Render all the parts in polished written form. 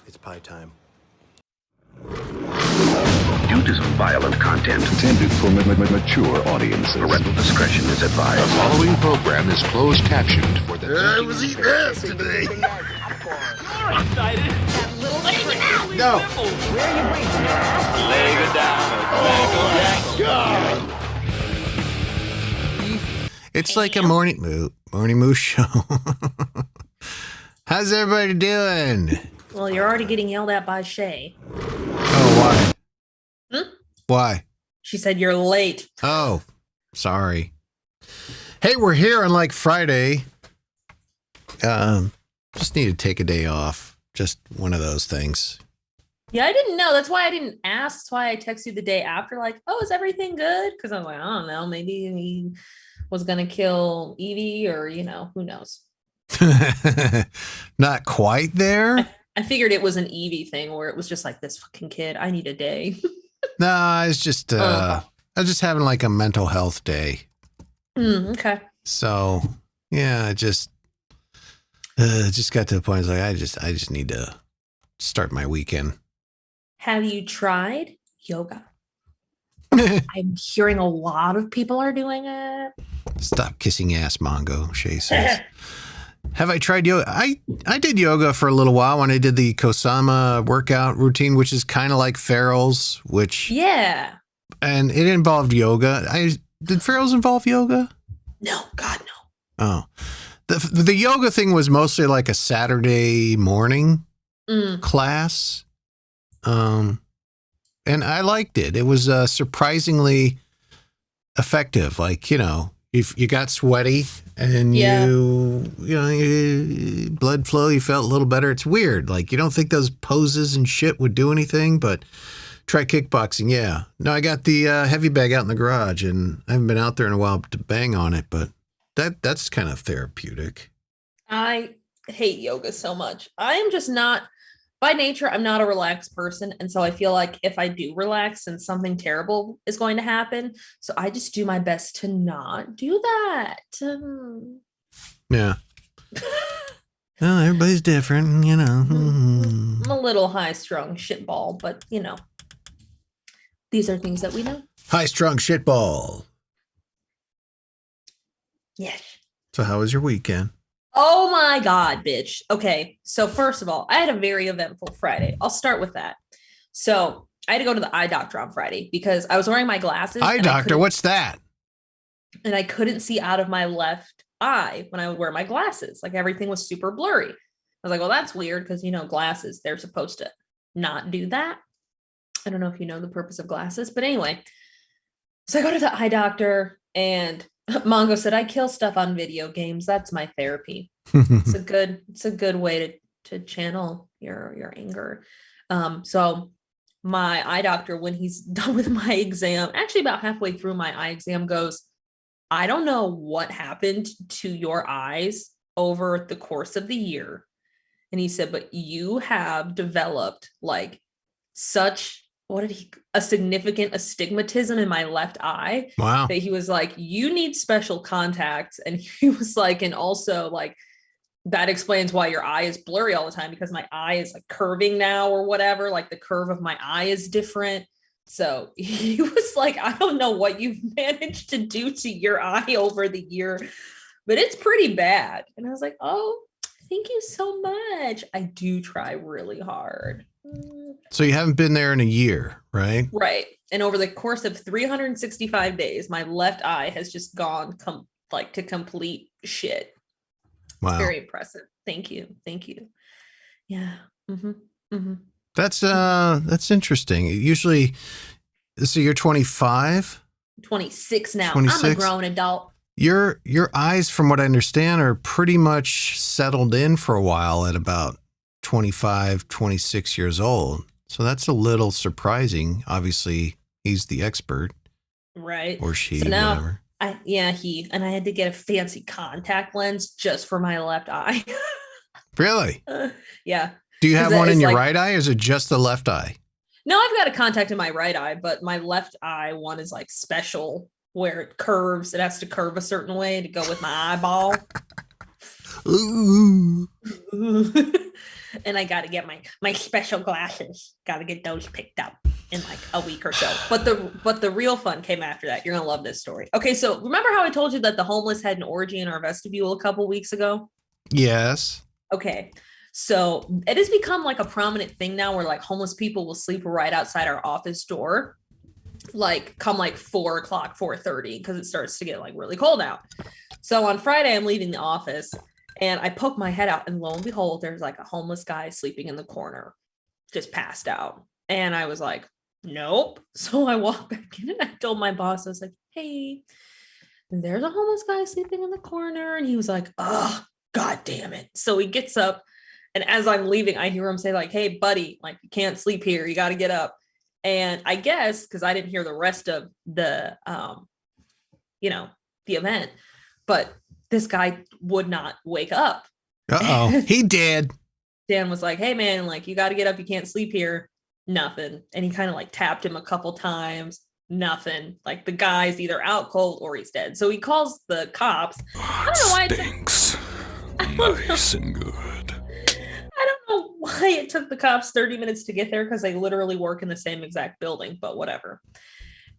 It's pie time. Due to some violent content intended for mature audiences. Parental discretion is advised. The following program is closed captioned for the... I was eating ass today. You're excited. That little trick. No. Where are you bringing your ass? Leg it down. It's like a morning moose show. How's everybody doing? Well, you're already getting yelled at by Shay. Oh, why? Why? She said you're late. Oh, sorry. Hey, we're here on like Friday. Just need to take a day off. Just one of those things. Yeah, I didn't know. That's why I didn't ask. That's why I texted you the day after, like, oh, is everything good? Because I'm like, I don't know. Maybe he was going to kill Evie or, who knows? Not quite there. I figured it was an Evie thing where it was just like, this fucking kid, I need a day. No, it's just, I was just having like a mental health day. Okay. So, yeah, I just got to the point. It's like, I just need to start my weekend. Have you tried yoga? I'm hearing a lot of people are doing it. Stop kissing ass, Mongo, Shay says. Have I tried yoga? I did yoga for a little while when I did the Kosama workout routine, which is kind of like Farrell's, which... Yeah. And it involved yoga. Did Farrell's involve yoga? No, God, no. Oh. The yoga thing was mostly like a Saturday morning class. And I liked it. It was surprisingly effective. Like, if you got sweaty and blood flow, you felt a little better. It's weird. Like, you don't think those poses and shit would do anything, but try kickboxing. Yeah. No, I got the heavy bag out in the garage and I haven't been out there in a while to bang on it, but that's kind of therapeutic. I hate yoga so much. I am just not, by nature, I'm not a relaxed person. And so I feel like if I do relax, then something terrible is going to happen. So I just do my best to not do that. Yeah. Well, everybody's different, I'm a little high-strung shitball, but, these are things that we know. High-strung shitball. Yes. So how was your weekend? Oh my God, bitch. Okay. So first of all, I had a very eventful Friday. I'll start with that. So I had to go to the eye doctor on Friday because I was wearing my glasses. Eye doctor? What's that? And I couldn't see out of my left eye when I would wear my glasses. Like everything was super blurry. I was like, well, that's weird because, glasses, they're supposed to not do that. I don't know if you know the purpose of glasses, but anyway. So I go to the eye doctor and Mongo said, I kill stuff on video games. That's my therapy. It's a good way to channel your anger. So my eye doctor, when he's done with my exam, actually about halfway through my eye exam, goes, I don't know what happened to your eyes over the course of the year. And he said, but you have developed like such a significant astigmatism in my left eye. Wow. That he was like, you need special contacts. And he was like, and also like, that explains why your eye is blurry all the time because my eye is like curving now or whatever. Like the curve of my eye is different. So he was like, I don't know what you've managed to do to your eye over the year, but it's pretty bad. And I was like, oh, thank you so much. I do try really hard. So you haven't been there in a year, right? Right. And over the course of 365 days, my left eye has just gone to complete shit. Wow. It's very impressive. Thank you. Yeah. That's interesting. Usually, so you're 25? 26 now. 26? I'm a grown adult. Your eyes, from what I understand, are pretty much settled in for a while at about 25, 26 years old. So that's a little surprising. Obviously, he's the expert. Right. Or she, so now, whatever. He. And I had to get a fancy contact lens just for my left eye. Really? Yeah. Do you have one in your right eye or is it just the left eye? No, I've got a contact in my right eye, but my left eye one is like special where it curves. It has to curve a certain way to go with my eyeball. Ooh. And I got to get my special glasses. Got to get those picked up in like a week or so. But the real fun came after that. You're gonna love this story. Okay, so remember how I told you that the homeless had an orgy in our vestibule a couple weeks ago? Yes. Okay. So it has become like a prominent thing now where like homeless people will sleep right outside our office door, like come like 4:00, 4:30, because it starts to get like really cold out. So on Friday, I'm leaving the office and I poke my head out, and lo and behold, there's like a homeless guy sleeping in the corner, just passed out. And I was like, nope. So I walked back in and I told my boss, I was like, hey, there's a homeless guy sleeping in the corner. And he was like, oh, God damn it. So he gets up. And as I'm leaving, I hear him say, like, hey, buddy, like, you can't sleep here. You got to get up. And I guess, because I didn't hear the rest of the, the event, but this guy would not wake up. Uh-oh. He did. Dan was like, hey, man, like, you got to get up. You can't sleep here. Nothing. And he kind of like tapped him a couple times. Nothing. Like, the guy's either out cold or he's dead. So he calls the cops. I don't know why it Stinks. Nice and good. I don't know why it took the cops 30 minutes to get there, because they literally work in the same exact building, but whatever.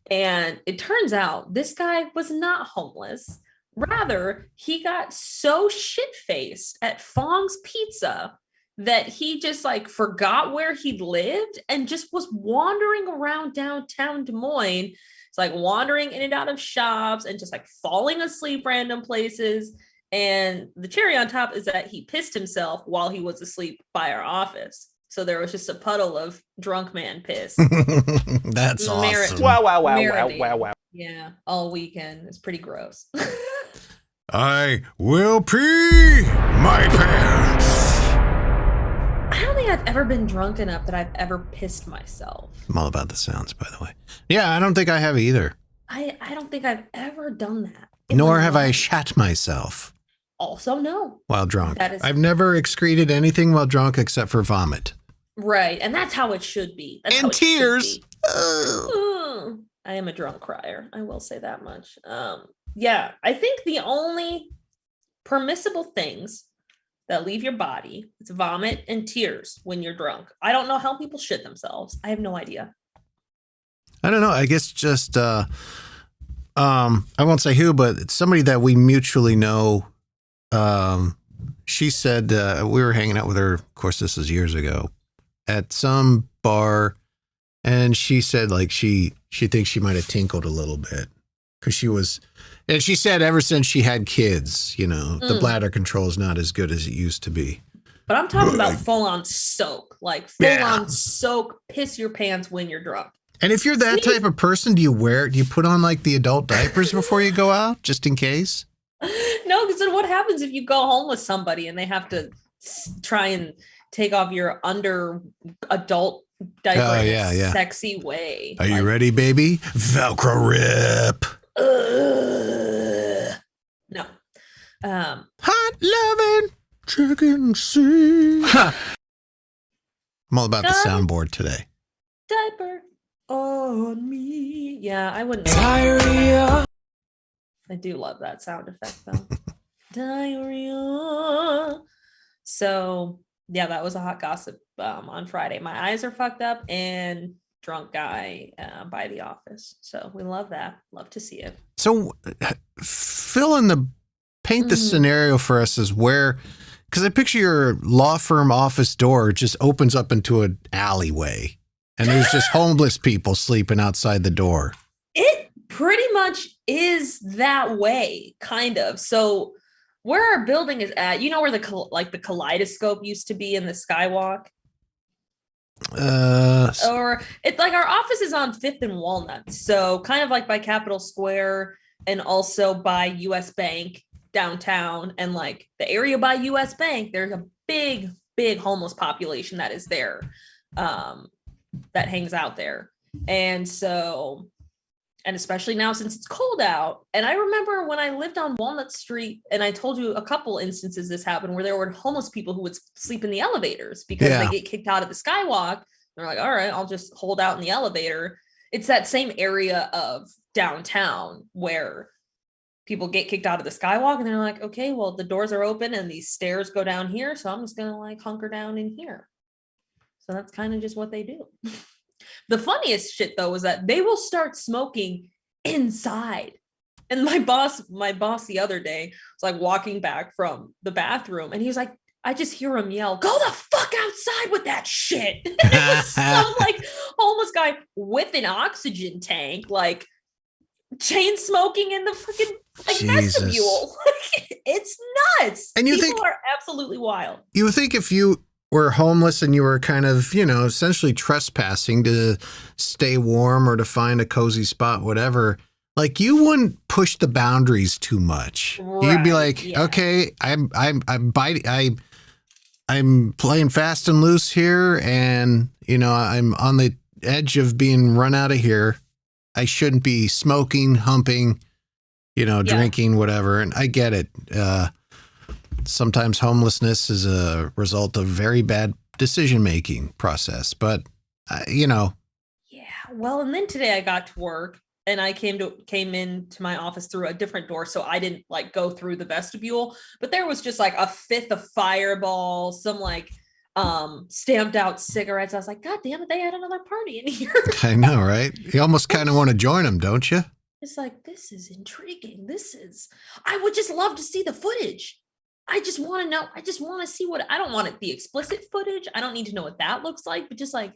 And it turns out this guy was not homeless. Rather, he got so shit-faced at Fong's Pizza that he just like forgot where he lived and just was wandering around downtown Des Moines. It's like wandering in and out of shops and just like falling asleep random places. And the cherry on top is that he pissed himself while he was asleep by our office. So there was just a puddle of drunk man piss. That's awesome. Wow. Yeah, all weekend. It's pretty gross. I will pee my pants. I don't think I've ever been drunk enough that I've ever pissed myself. I'm all about the sounds, by the way. Yeah, I don't think I have either. I don't think I've ever done that. Nor have I shat myself. Also, no. While drunk. That is- I've never excreted anything while drunk except for vomit. Right, and that's how it should be. That's how And it should tears. be. I am a drunk crier. I will say that much. Yeah, I think the only permissible things that leave your body is vomit and tears when you're drunk. I don't know how people shit themselves. I have no idea. I don't know. I guess just, I won't say who, but it's somebody that we mutually know. She said, we were hanging out with her. Of course, this is years ago at some bar. And she said like, she thinks she might've tinkled a little bit because she was, and she said ever since she had kids, the bladder control is not as good as it used to be. But I'm talking about full on soak, like full on soak, piss your pants when you're drunk. And if you're that type of person, do you put on like the adult diapers before you go out just in case? No, because then what happens if you go home with somebody and they have to try and take off your under adult diaper in a sexy way? Are you ready, baby? Velcro rip. No. Hot loving chicken sea. I'm all about the soundboard today. Diaper on me. Yeah, I wouldn't. Diarrhea. I do love that sound effect though. Diarrhea. So yeah, that was a hot gossip on Friday. My eyes are fucked up and drunk guy by the office. So we love that. Love to see it. So paint the scenario for us as where, because I picture your law firm office door just opens up into an alleyway and there's just homeless people sleeping outside the door. It pretty much is that way, kind of. So where our building is at, where the kaleidoscope used to be in the skywalk? Or it's like our office is on 5th and Walnut. So kind of like by Capitol Square and also by US Bank downtown, and like the area by US Bank, there's a big homeless population that is there, that hangs out there. And so, and especially now since it's cold out. And I remember when I lived on Walnut Street, and I told you a couple instances this happened where there were homeless people who would sleep in the elevators because they get kicked out of the skywalk. They're like, all right, I'll just hold out in the elevator. It's that same area of downtown where people get kicked out of the skywalk and they're like, okay, well, the doors are open and these stairs go down here. So I'm just going to like hunker down in here. So that's kind of just what they do. The funniest shit though, is that they will start smoking inside. And my boss the other day was like walking back from the bathroom and he was like, I just hear him yell, go the fuck outside with that shit. And it was some like homeless guy with an oxygen tank, like chain smoking in the freaking like vestibule. It's nuts. And you People are absolutely wild. You would think if you were homeless and you were kind of, essentially trespassing to stay warm or to find a cozy spot, whatever, like you wouldn't push the boundaries too much. Right, you'd be like, okay, I'm playing fast and loose here, and I'm on the edge of being run out of here. I shouldn't be smoking, humping, drinking, whatever. And I get it. Sometimes homelessness is a result of very bad decision-making process, but Yeah. Well, and then today I got to work and I came into my office through a different door. So I didn't like go through the vestibule, but there was just like a fifth of Fireball, some like stamped out cigarettes. I was like, God damn it, they had another party in here. I know, right? You almost kind of want to join them, don't you? It's like, this is intriguing. I would just love to see the footage. I just want to know. I just want to see I don't want the explicit footage. I don't need to know what that looks like, but just like,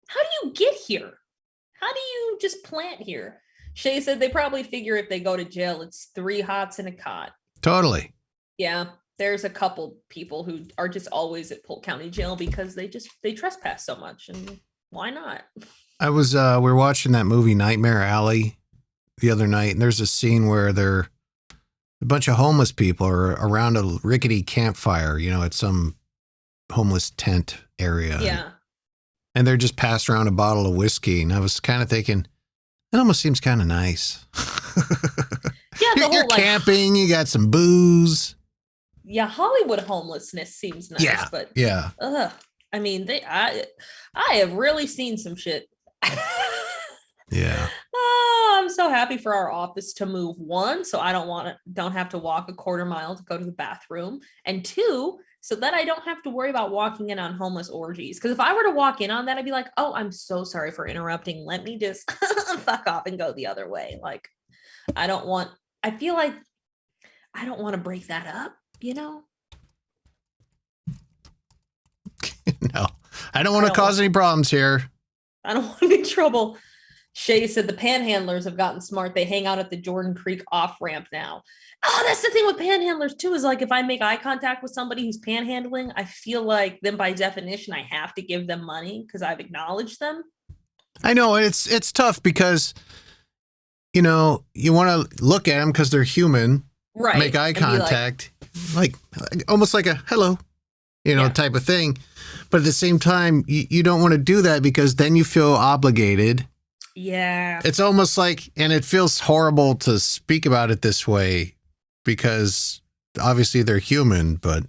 how do you get here? How do you just plant here? Shay said they probably figure if they go to jail, it's 3 hots and a cot. Totally. Yeah. There's a couple people who are just always at Polk County Jail because they trespass so much. And why not? We were watching that movie Nightmare Alley the other night, and there's a scene where a bunch of homeless people are around a rickety campfire, at some homeless tent area. Yeah. And they're just passing around a bottle of whiskey. And I was kind of thinking, it almost seems kind of nice. Yeah, you're camping, you got some booze. Yeah, Hollywood homelessness seems nice, but I mean, I have really seen some shit. Yeah. Oh, I'm so happy for our office to move. 1, so I don't have to walk a quarter mile to go to the bathroom, and 2, so that I don't have to worry about walking in on homeless orgies. Because if I were to walk in on that, I'd be like, oh, I'm so sorry for interrupting. Let me just fuck off and go the other way. Like, I feel like I don't want to break that up, No, I don't want to cause any problems here. I don't want any trouble. Shay said the panhandlers have gotten smart. They hang out at the Jordan Creek off ramp now. Oh, that's the thing with panhandlers too, is like if I make eye contact with somebody who's panhandling, I feel like then by definition, I have to give them money because I've acknowledged them. I know it's tough because, you want to look at them because they're human, right? Make eye contact, like almost like a hello, type of thing. But at the same time, you don't want to do that because then you feel obligated. Yeah. It's almost like, and it feels horrible to speak about it this way because obviously they're human, but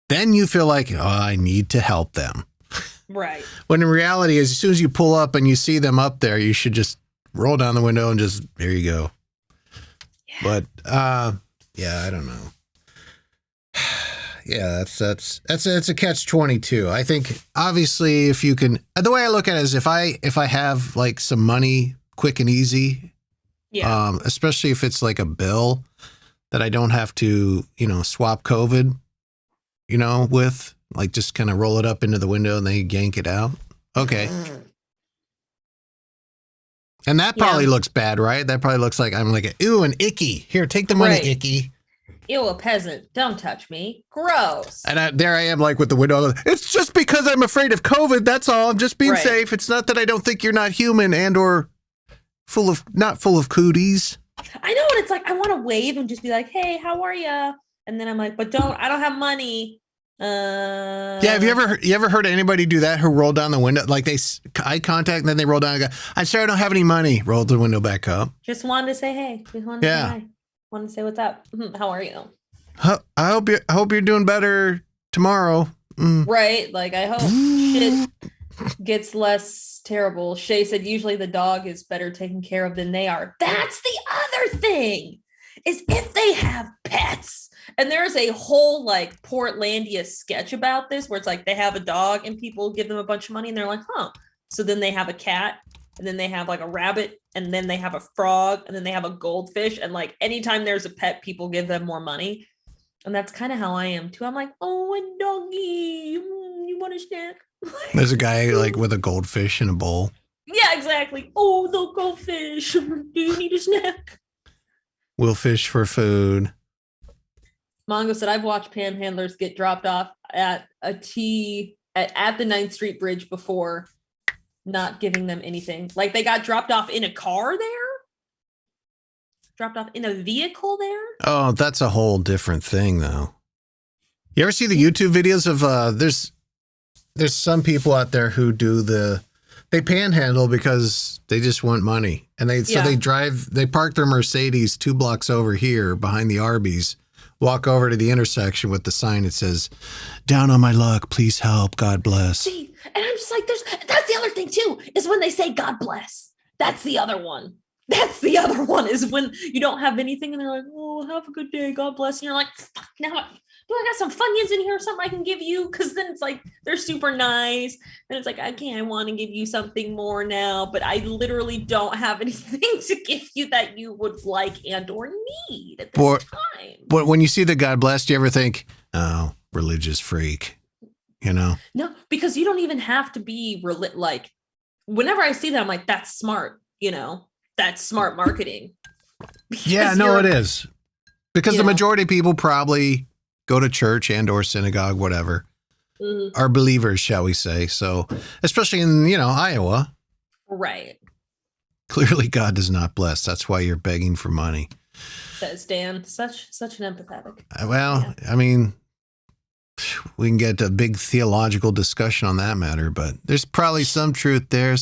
then you feel like, oh, I need to help them. Right. When in reality, as soon as you pull up and you see them up there, you should just roll down the window and just, there you go. Yeah. But, I don't know. Yeah, it's a catch-22. I think obviously if you can, the way I look at it is if I have like some money quick and easy, especially if it's like a bill that I don't have to, swap COVID, with, like just kind of roll it up into the window and they yank it out. Okay. And that probably looks bad, right? That probably looks like I'm like, ooh, an icky. Here, take the money, icky. Ew, a peasant. Don't touch me. Gross. And there I am, like with the window. It's just because I'm afraid of COVID. That's all. I'm just being safe. It's not that I don't think you're not human and or not full of cooties. I know. And it's like, I want to wave and just be like, hey, how are you? And then I'm like, but I don't have money. Yeah. Have you ever heard anybody do that who roll down the window? Like they eye contact and then they roll down and go, I'm sorry, I don't have any money. Roll the window back up. Just wanted to say, hey. Just wanted to say hi. Want to say what's up? How are you? I hope you're doing better tomorrow. Right. Like I hope shit gets less terrible. Shay said usually the dog is better taken care of than they are. That's the other thing. is if they have pets. And there's a whole like Portlandia sketch about this where it's like they have a dog and people give them a bunch of money and they're like, huh. So then they have a cat and then they have like a rabbit and then they have a frog and then they have a goldfish. And like anytime there's a pet, people give them more money. And that's kind of how I am too. I'm like, oh, a doggy, you want a snack? There's a guy like with a goldfish in a bowl. Yeah, exactly. Oh, the goldfish. Do you need a snack? We'll fish for food. Mongo said, I've watched panhandlers get dropped off at a T at the 9th Street Bridge before, not giving them anything. Like they got dropped off in a car there? Dropped off in a vehicle there? Oh, that's a whole different thing, though. You ever see the YouTube videos of there's some people out there who do they panhandle because they just want money. And they park their Mercedes 2 blocks over here behind the Arby's, walk over to the intersection with the sign that says, down on my luck, please help, God bless. See, and I'm just like, that's the other thing too, is when they say God bless. That's the other one. That's the other one, is when you don't have anything and they're like, oh, have a good day, God bless. And you're like, fuck, now do I got some Funyuns in here or something I can give you? Because then it's like, they're super nice. And it's like, I want to give you something more now, but I literally don't have anything to give you that you would like and or need at this time. But when you see the God bless, do you ever think, oh, religious freak, you know? No, because you don't even have to be like, whenever I see that, I'm like, that's smart, you know? That's smart marketing. Yeah, no, it is. Because the majority of people probably go to church and or synagogue, whatever, are believers, shall we say. So, especially in, Iowa. Right. Clearly God does not bless. That's why you're begging for money. Says Dan. Such an empathetic. Well, yeah. I mean, we can get a big theological discussion on that matter, but there's probably some truth there.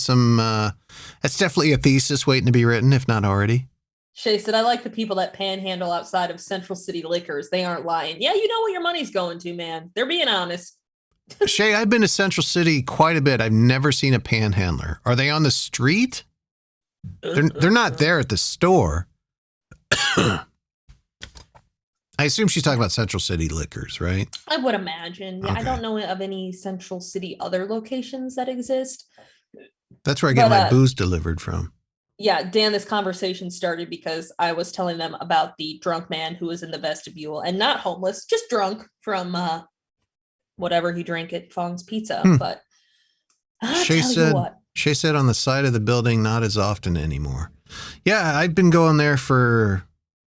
That's definitely a thesis waiting to be written, if not already. Shay said, I like the people that panhandle outside of Central City Liquors. They aren't lying. Yeah, you know what your money's going to, man. They're being honest. Shay, I've been to Central City quite a bit. I've never seen a panhandler. Are they on the street? They're not there at the store. I assume she's talking about Central City Liquors, right? I would imagine. Yeah, okay. I don't know of any Central City other locations that exist. That's where I get my booze delivered from. Yeah, Dan, this conversation started because I was telling them about the drunk man who was in the vestibule and not homeless, just drunk from whatever he drank at Fong's Pizza. But Shay said on the side of the building, not as often anymore. Yeah, I've been going there for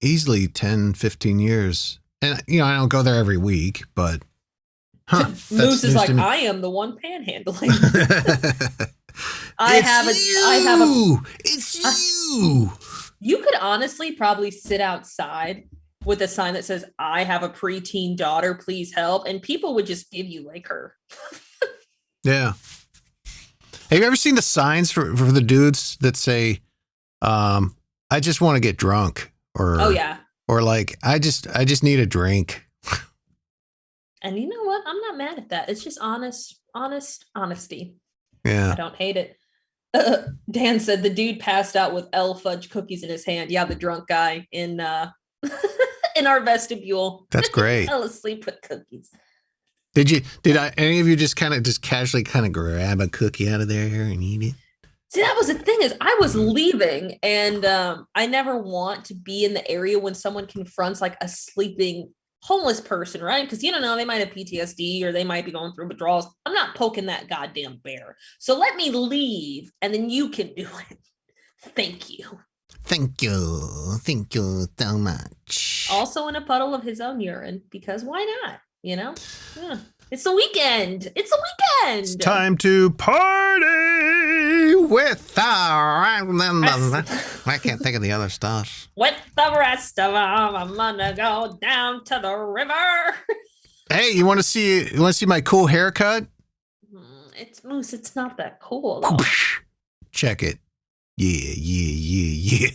easily 10, 15 years. And, I don't go there every week, but Moose is like, I am the one panhandling. It's you. You could honestly probably sit outside with a sign that says, I have a preteen daughter, please help. And people would just give you liquor. Yeah. Have you ever seen the signs for the dudes that say, I just want to get drunk? Or, oh, yeah. Or like, I just need a drink. And you know what? I'm not mad at that. It's just honesty. Yeah. I don't hate it. Dan said the dude passed out with L fudge cookies in his hand. Yeah, the drunk guy in in our vestibule. That's great. Fell asleep with cookies. Did any of you just casually grab a cookie out of there and eat it? See, that was the thing, is I was leaving and I never want to be in the area when someone confronts like a sleeping homeless person, right? Because you don't know, they might have PTSD or they might be going through withdrawals. I'm not poking that goddamn bear. So let me leave and then you can do it. Thank you. Thank you. Thank you so much. Also in a puddle of his own urine, because why not? Yeah. It's the weekend. It's time to party with I can't think of the other stuff. With the rest of them, I'm gonna go down to the river. Hey, you want to see my cool haircut? It's Moose. It's not that cool though. Check it. Yeah.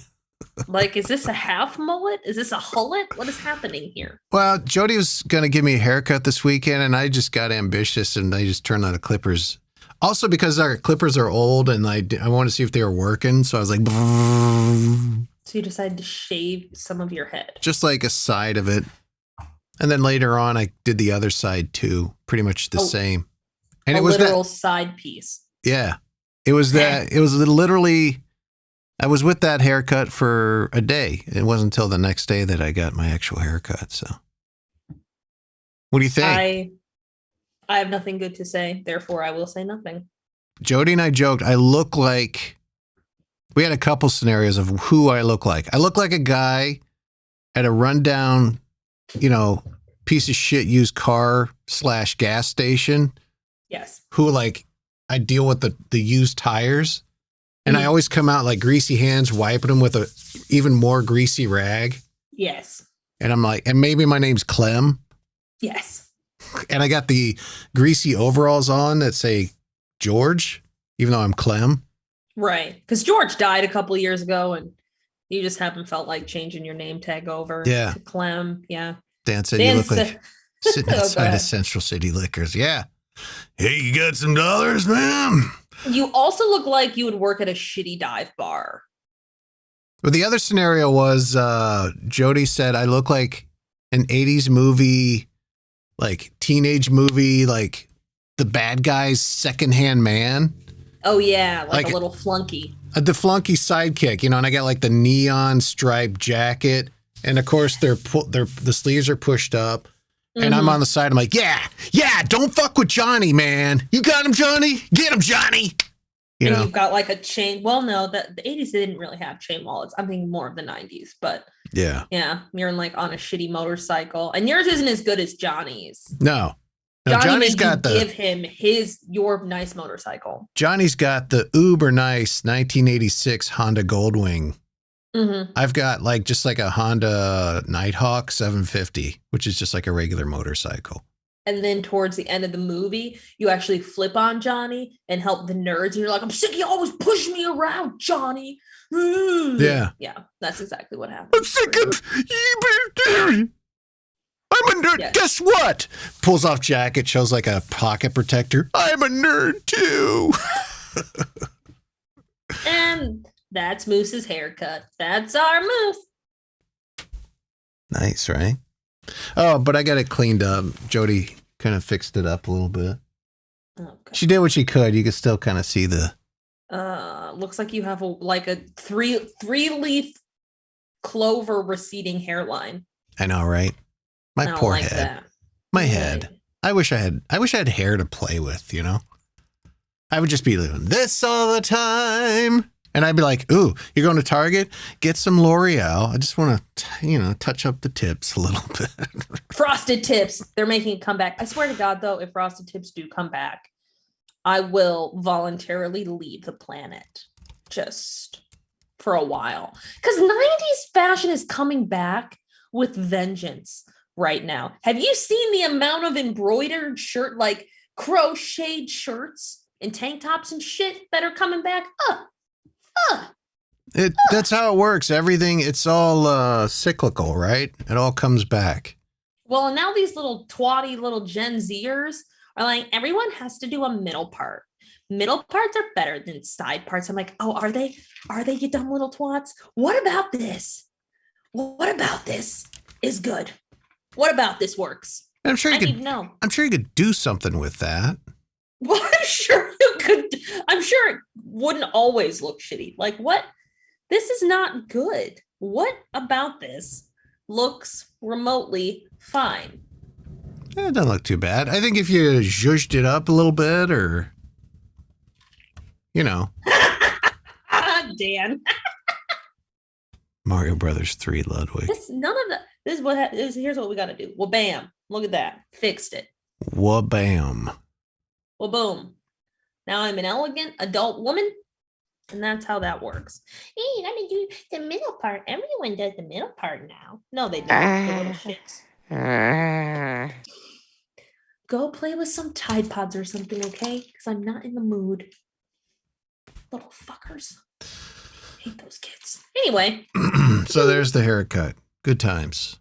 Like, is this a half mullet? Is this a hullet? What is happening here? Well, Jody was going to give me a haircut this weekend, and I just got ambitious, and I just turned on the clippers. Also, because our clippers are old, and I want to see if they were working, so I was like, So you decided to shave some of your head. Just like a side of it. And then later on, I did the other side too. Pretty much the same. And a it was literal that. side piece. Yeah. It was that. It was literally. I was with that haircut for a day. It wasn't until the next day that I got my actual haircut. So, what do you think? I have nothing good to say. Therefore, I will say nothing. Jody and I joked. I look like. We had a couple scenarios of who I look like. I look like a guy at a rundown, piece of shit used car / gas station. Yes. Who like I deal with the used tires. And I always come out like greasy hands, wiping them with a even more greasy rag. Yes. And I'm like, and maybe my name's Clem. Yes. And I got the greasy overalls on that say George, even though I'm Clem. Right. Because George died a couple of years ago and you just haven't felt like changing your name tag over to Clem. Yeah. Dan said you look like sitting outside of Central City Liquors. Yeah. Hey, you got some dollars, man? You also look like you would work at a shitty dive bar. Well, the other scenario was Jody said I look like an 80s movie, like teenage movie, like the bad guy's secondhand man. Oh, yeah. Like a little flunky. The flunky sidekick, and I got like the neon striped jacket. And of course, the sleeves are pushed up. And I'm on the side. I'm like, yeah, don't fuck with Johnny, man. You got him, Johnny? Get him, Johnny. You've got like a chain. Well, no, the 80s, they didn't really have chain wallets. I'm thinking more of the 90s. But yeah, you're like on a shitty motorcycle. And yours isn't as good as Johnny's. No, Johnny's got give him your nice motorcycle. Johnny's got the uber nice 1986 Honda Goldwing. I've got just like a Honda Nighthawk 750, which is just like a regular motorcycle. And then towards the end of the movie, you actually flip on Johnny and help the nerds. And you're like, I'm sick. You always push me around, Johnny. Yeah. Yeah. That's exactly what happened. I'm sick of you. I'm a nerd. Yeah. Guess what? Pulls off jacket, shows like a pocket protector. I'm a nerd too. And that's Moose's haircut. That's our Moose. Nice, right? Oh, but I got it cleaned up. Jody kind of fixed it up a little bit. Okay. She did what she could. You could still kind of see the. Looks like you have a three leaf clover receding hairline. I know, right? My poor head. That. My head. I wish I had hair to play with. I would just be doing this all the time. And I'd be like, ooh, you're going to Target? Get some L'Oreal. I just want to, touch up the tips a little bit. Frosted Tips. They're making a comeback. I swear to God, though, if Frosted Tips do come back, I will voluntarily leave the planet just for a while. Because 90s fashion is coming back with vengeance right now. Have you seen the amount of embroidered shirt, like crocheted shirts and tank tops and shit that are coming back? That's how it works. Everything, it's all cyclical, right? It all comes back. Well, and now these little twatty little Gen Zers are like, everyone has to do a middle part. Middle parts are better than side parts. I'm like, oh, are they? Are they, you dumb little twats? What about this? What about this is good? What about this works? I'm sure you could know. I'm sure you could do something with that. Well, I'm sure you could. I'm sure it wouldn't always look shitty. Like, what? This is not good. What about this looks remotely fine? It doesn't look too bad. I think if you zhuzhed it up a little bit, or Dan. Mario Brothers 3 Ludwig. Here's what we got to do. Well, bam. Look at that. Fixed it. Well, bam. Well, boom. Now I'm an elegant adult woman, and that's how that works. Hey, you gotta do the middle part. Everyone does the middle part now. No, they don't. The little shits. Go play with some Tide Pods or something, okay? Because I'm not in the mood. Little fuckers. Hate those kids. Anyway. So there's the haircut. Good times.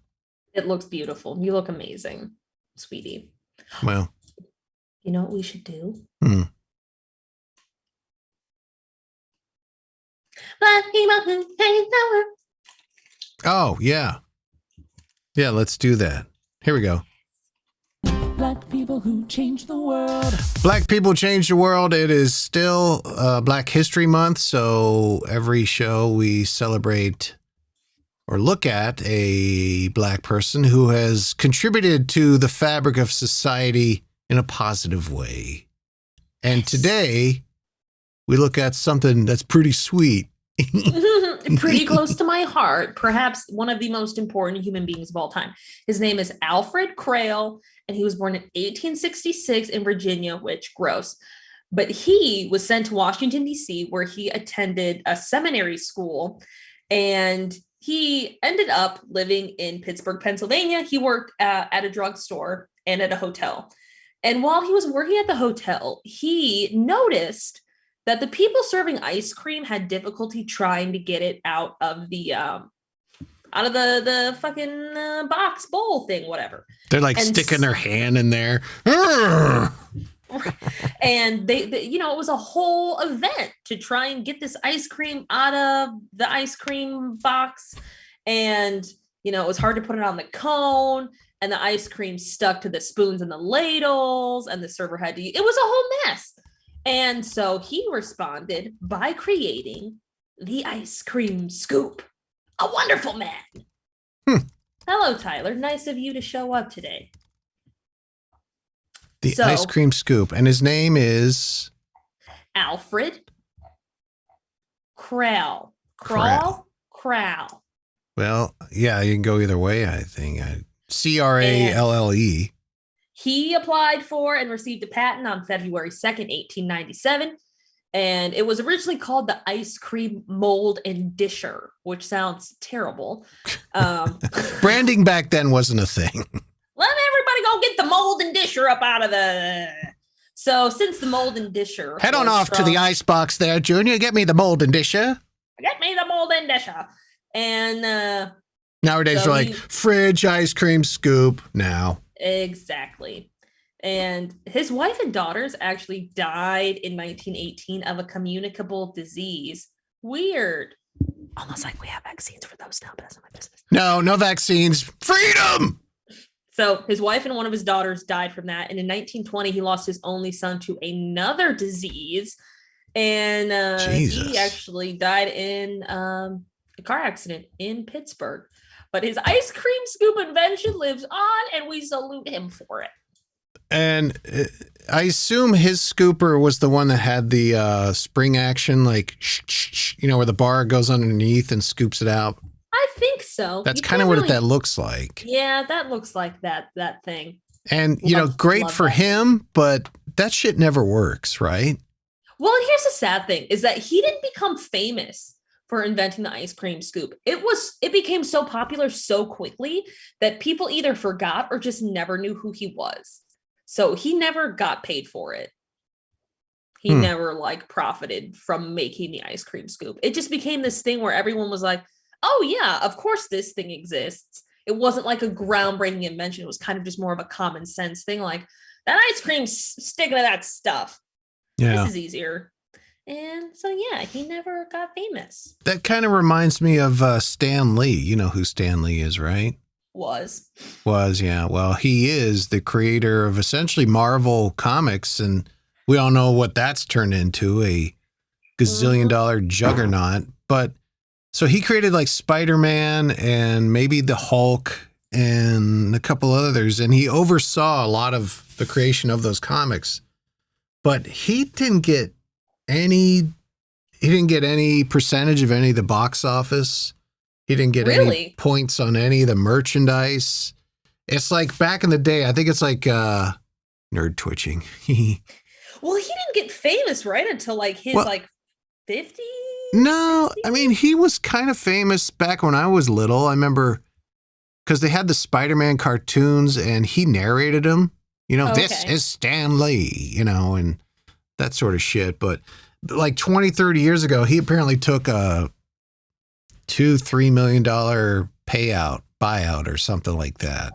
It looks beautiful. You look amazing, sweetie. Well. You know what we should do? Oh, yeah. Yeah, let's do that. Here we go. Black people who change the world. Black people change the world. It is still Black History Month, so every show we celebrate or look at a Black person who has contributed to the fabric of society in a positive way. And today, we look at something that's pretty sweet. Pretty close to my heart. Perhaps one of the most important human beings of all time. His name is Alfred Crail, and he was born in 1866 in Virginia, which gross. But he was sent to Washington, D.C., where he attended a seminary school, and he ended up living in Pittsburgh, Pennsylvania. He worked at a drugstore and at a hotel. And while he was working at the hotel, he noticed that the people serving ice cream had difficulty trying to get it out of the fucking box bowl thing, whatever. They're like sticking their hand in there. And they, it was a whole event to try and get this ice cream out of the ice cream box. And, it was hard to put it on the cone, and the ice cream stuck to the spoons and the ladles, and the server had to, it was a whole mess. And so he responded by creating the ice cream scoop. A wonderful man. Hello, Tyler. Nice of you to show up today. The ice cream scoop. And his name is? Alfred Crail. Crawl? Crawl. Well, yeah, you can go either way, I think. Cralle. He applied for and received a patent on February 2nd, 1897. And it was originally called the ice cream mold and disher, which sounds terrible. Branding back then wasn't a thing. Let everybody go get the mold and disher up out of the... So since the mold and disher... Head on off to the ice box there, Junior. Get me the mold and disher. Get me the mold and disher. And... Nowadays, we're like, fridge, ice cream, scoop, now. Exactly. And his wife and daughters actually died in 1918 of a communicable disease. Weird. Almost like we have vaccines for those now, but that's not my business. No vaccines. Freedom! So his wife and one of his daughters died from that. And in 1920, he lost his only son to another disease. And he actually died in a car accident in Pittsburgh. But his ice cream scoop invention lives on, and we salute him for it. And I assume his scooper was the one that had the spring action, like, where the bar goes underneath and scoops it out. I think so. That's kind of what that looks like. Yeah, that looks like that thing. And, great for him, but that shit never works, right? Well, and here's the sad thing, is that he didn't become famous for inventing the ice cream scoop. It became so popular so quickly that people either forgot or just never knew who he was. So he never got paid for it. He never profited from making the ice cream scoop. It just became this thing where everyone was like, oh yeah, of course this thing exists. It wasn't like a groundbreaking invention. It was kind of just more of a common sense thing. Like, that ice cream's sticking to that stuff. Yeah. This is easier. And so, yeah, he never got famous. That kind of reminds me of Stan Lee. You know who Stan Lee is, right? Was, yeah. Well, he is the creator of essentially Marvel Comics, and we all know what that's turned into, a gazillion-dollar juggernaut. But so he created like Spider-Man and maybe the Hulk and a couple others, and he oversaw a lot of the creation of those comics. But he didn't get any percentage of any of the box office. He didn't get any points on any of the merchandise. It's like back in the day, I think it's like nerd twitching. Well, he didn't get famous, right? Until like his 50? No, I mean, he was kind of famous back when I was little. I remember because they had the Spider-Man cartoons and he narrated them. This is Stan Lee, and that sort of shit. But like 20, 30 years ago, he apparently took a $2-3 million buyout or something like that.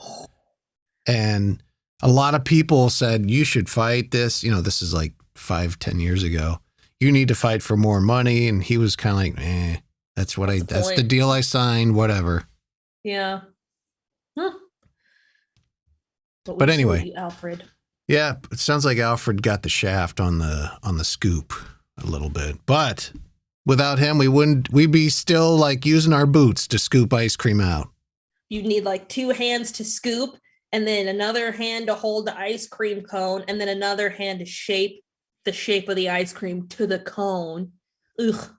And a lot of people said, you should fight this. This is like 5-10 years ago. You need to fight for more money. And he was kind of like, that's the deal I signed, whatever. Yeah. Huh. But we anyway. salute you, Alfred. Yeah, it sounds like Alfred got the shaft on the scoop a little bit. But without him, we'd be still like using our boots to scoop ice cream out. You need like 2 hands to scoop, and then another hand to hold the ice cream cone, and then another hand to shape the shape of the ice cream to the cone. Ugh.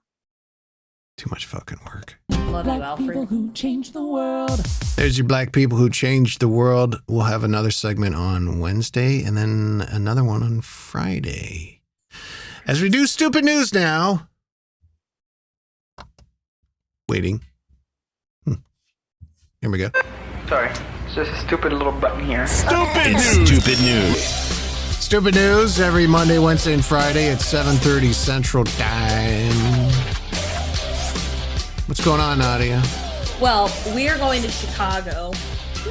Too much fucking work. Love you, Black people Alfred. who change the world. There's your black people who changed the world. We'll have another segment on Wednesday and then another one on Friday. As we do stupid news now. Waiting. Here we go. Sorry, it's just a stupid little button here. Stupid news. Stupid news every Monday, Wednesday, and Friday at 7:30 Central Time. What's going on, Nadia? Well, we are going to Chicago,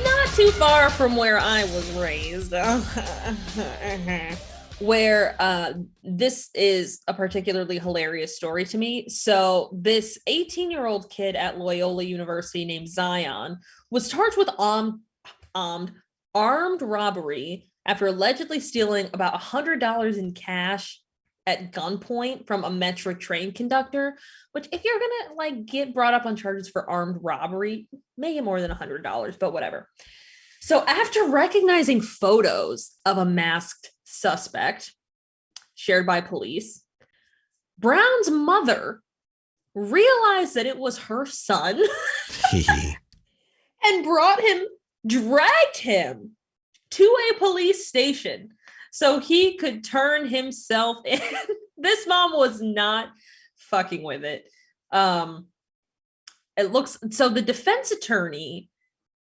not too far from where I was raised, where this is a particularly hilarious story to me. So this 18-year-old kid at Loyola University named Zion was charged with armed robbery after allegedly stealing about $100 in cash at gunpoint from a Metro train conductor, which if you're gonna like get brought up on charges for armed robbery, maybe more than $100, but whatever. So after recognizing photos of a masked suspect shared by police, Brown's mother realized that it was her son and dragged him to a police station so he could turn himself in. This mom was not fucking with it. So the defense attorney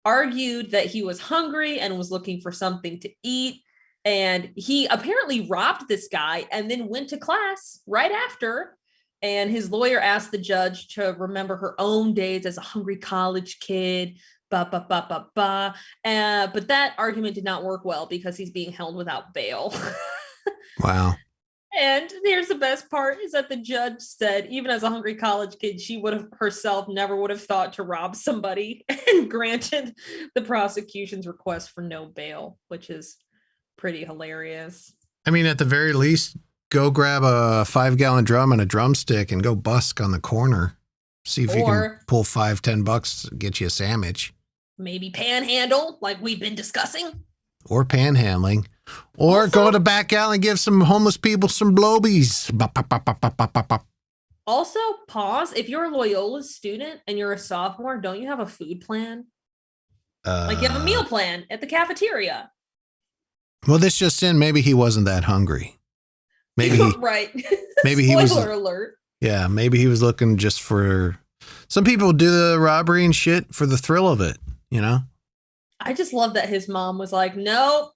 argued that he was hungry and was looking for something to eat. And he apparently robbed this guy and then went to class right after. And his lawyer asked the judge to remember her own days as a hungry college kid. But that argument did not work well because he's being held without bail. Wow. And here's the best part is that the judge said, even as a hungry college kid, she would have herself never would have thought to rob somebody, and granted the prosecution's request for no bail, which is pretty hilarious. I mean, at the very least, go grab a 5-gallon drum and a drumstick and go busk on the corner. See if you can pull $5-10, get you a sandwich. Maybe panhandle, like we've been discussing. Or panhandling. Or Also, go to the back alley and give some homeless people some blowies. Also, pause. If you're a Loyola student and you're a sophomore, don't you have a food plan? Like you have a meal plan at the cafeteria. Well, this just in, maybe he wasn't that hungry. Maybe he, right. Maybe he was. Spoiler alert. Yeah, maybe he was looking just for. Some people do the robbery and shit for the thrill of it, you know? I just love that his mom was like, no.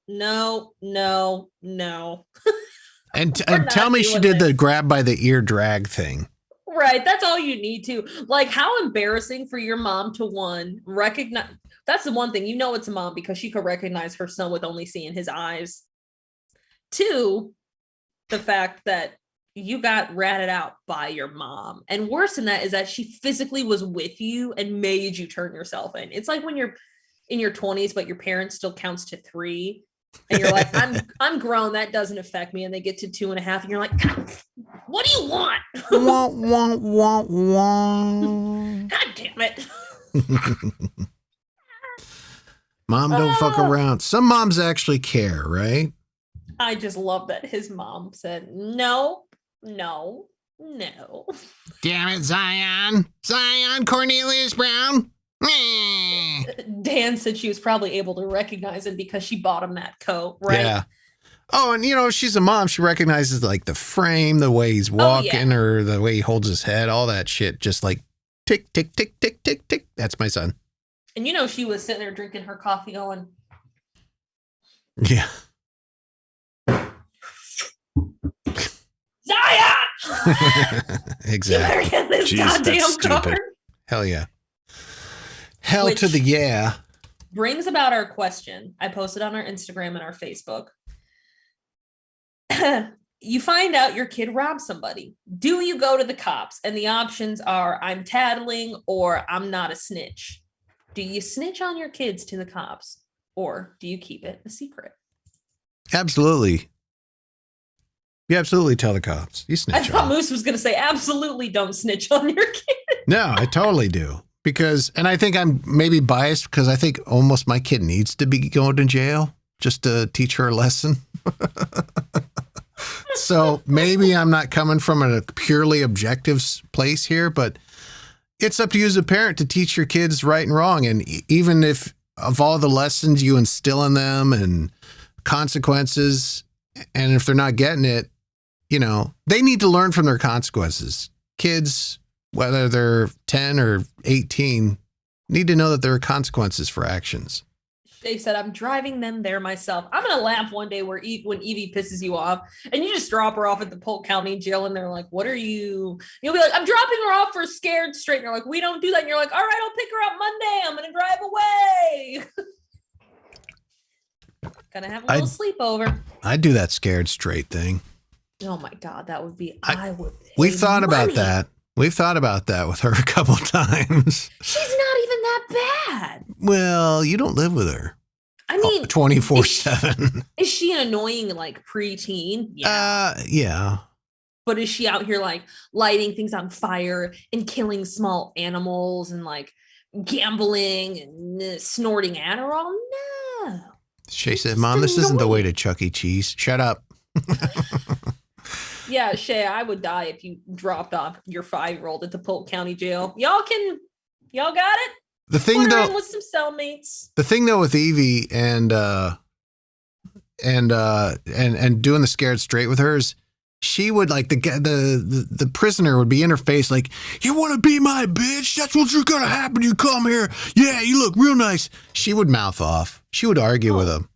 And tell me she did the grab by the ear drag thing. Right. That's all you need to. Like, how embarrassing for your mom to recognize. That's the one thing, you know, it's a mom because she could recognize her son with only seeing his eyes. 2, the fact that you got ratted out by your mom. And worse than that is that she physically was with you and made you turn yourself in. It's like when you're in your 20s, but your parents still counts to 3. And you're like, I'm grown. That doesn't affect me. And they get to 2.5 and you're like, God, what do you want? God damn it. Mom, don't fuck around. Some moms actually care, right? I just love that his mom said, no. Damn it, Zion Cornelius Brown. Dan said she was probably able to recognize him because she bought him that coat, right? Yeah. Oh, and you know, she's a mom. She recognizes like the frame, the way he's walking, or the way he holds his head, all that shit. Just like tick, tick, tick, tick, tick, tick. That's my son. And you know, she was sitting there drinking her coffee going, yeah. Zion! Exactly. You better get this Jeez, goddamn that's stupid. card. Hell yeah. Hell Which to the yeah. Brings about our question. I posted on our Instagram and our Facebook. You find out your kid robbed somebody. Do you go to the cops? And the options are I'm tattling or I'm not a snitch. Do you snitch on your kids to the cops or do you keep it a secret? Absolutely. You absolutely tell the cops. You I snitch thought on them. Moose was going to say, absolutely don't snitch on your kids. No, I totally do. Because, and I think I'm maybe biased because I think almost my kid needs to be going to jail just to teach her a lesson. So maybe I'm not coming from a purely objective place here, but it's up to you as a parent to teach your kids right and wrong. And even if of all the lessons you instill in them and consequences, and if they're not getting it, you know, they need to learn from their consequences. Kids, whether they're 10 or 18, need to know that there are consequences for actions. They said, I'm driving them there myself. I'm going to laugh one day when Evie pisses you off and you just drop her off at the Polk County jail and they're like, what are you? You'll be like, I'm dropping her off for Scared Straight. And you're like, we don't do that. And you're like, all right, I'll pick her up Monday. I'm going to drive away. Gonna have a little sleepover. I'd do that Scared Straight thing. Oh my God, that would be, We've thought about that. We've thought about that with her a couple times. She's not even that bad. Well, you don't live with her. I mean, 24/7. Is she an annoying like preteen? Yeah. Yeah. But is she out here like lighting things on fire and killing small animals and like gambling and snorting Adderall? No. Shay said, Mom, this isn't the way to Chuck E. Cheese. Shut up. Yeah, Shay, I would die if you dropped off your 5-year-old at the Polk County jail. Y'all got it? The thing Put her in though, with some cellmates. the thing though with Evie and doing the Scared Straight with her is she would like the prisoner would be in her face like, you want to be my bitch? That's what's gonna happen. You come here. Yeah, you look real nice. She would mouth off. She would argue with him.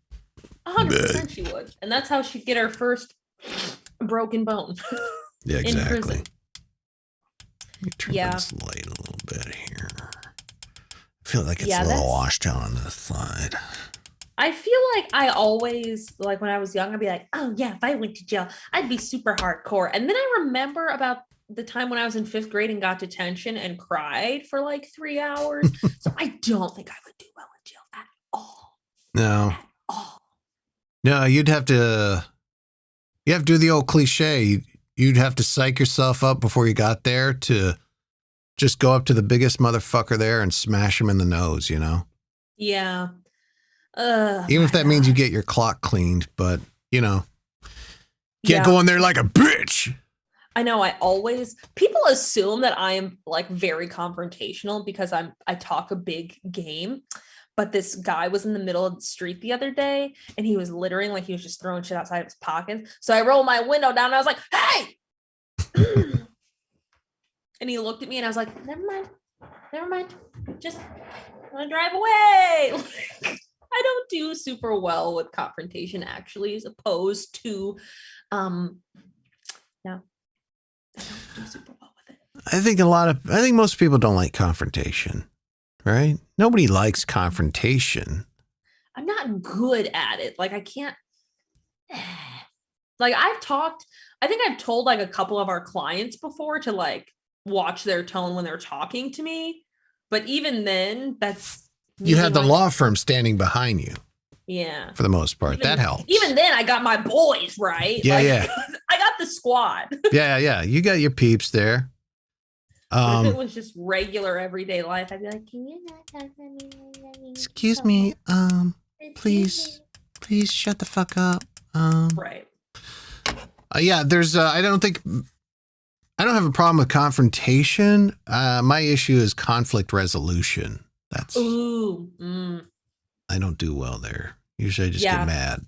100% she would. And that's how she'd get her first broken bone. Yeah, in exactly. prison. Let me turn Yeah. this light a little bit here. I feel like it's Yeah, a little that's- washed out on this side. I feel like I always, like when I was young, I'd be like, oh yeah, if I went to jail, I'd be super hardcore. And then I remember about the time when I was in 5th grade and got detention and cried for like 3 hours. So I don't think I would do well in jail at all. No. At all. No, you have to do the old cliche. You'd have to psych yourself up before you got there to just go up to the biggest motherfucker there and smash him in the nose, you know? Yeah. Even if that means you get your clock cleaned, but, you know, can't Yeah. go in there like a bitch. I know people assume that I am like very confrontational because I talk a big game. But this guy was in the middle of the street the other day and he was littering, like he was just throwing shit outside of his pockets. So I rolled my window down and I was like, hey! And he looked at me and I was like, never mind. Just want to drive away. Like, I don't do super well with confrontation actually, as opposed to, no, I don't do super well with it. I think most people don't like confrontation, right? Nobody likes confrontation. I'm not good at it. Like I can't, like I think I've told like a couple of our clients before to like watch their tone when they're talking to me. But even then, that's You have the like, law firm standing behind you yeah, for the most part. That helps. Even then, I got my boys right. Yeah, like, yeah. I got the squad. Yeah. You got your peeps there. But if it was just regular everyday life, I'd be like, can you not talk to me? Excuse me, please shut the fuck up. Right. Yeah, there's I don't have a problem with confrontation. My issue is conflict resolution. That's Ooh. I don't do well there. Usually I just get mad.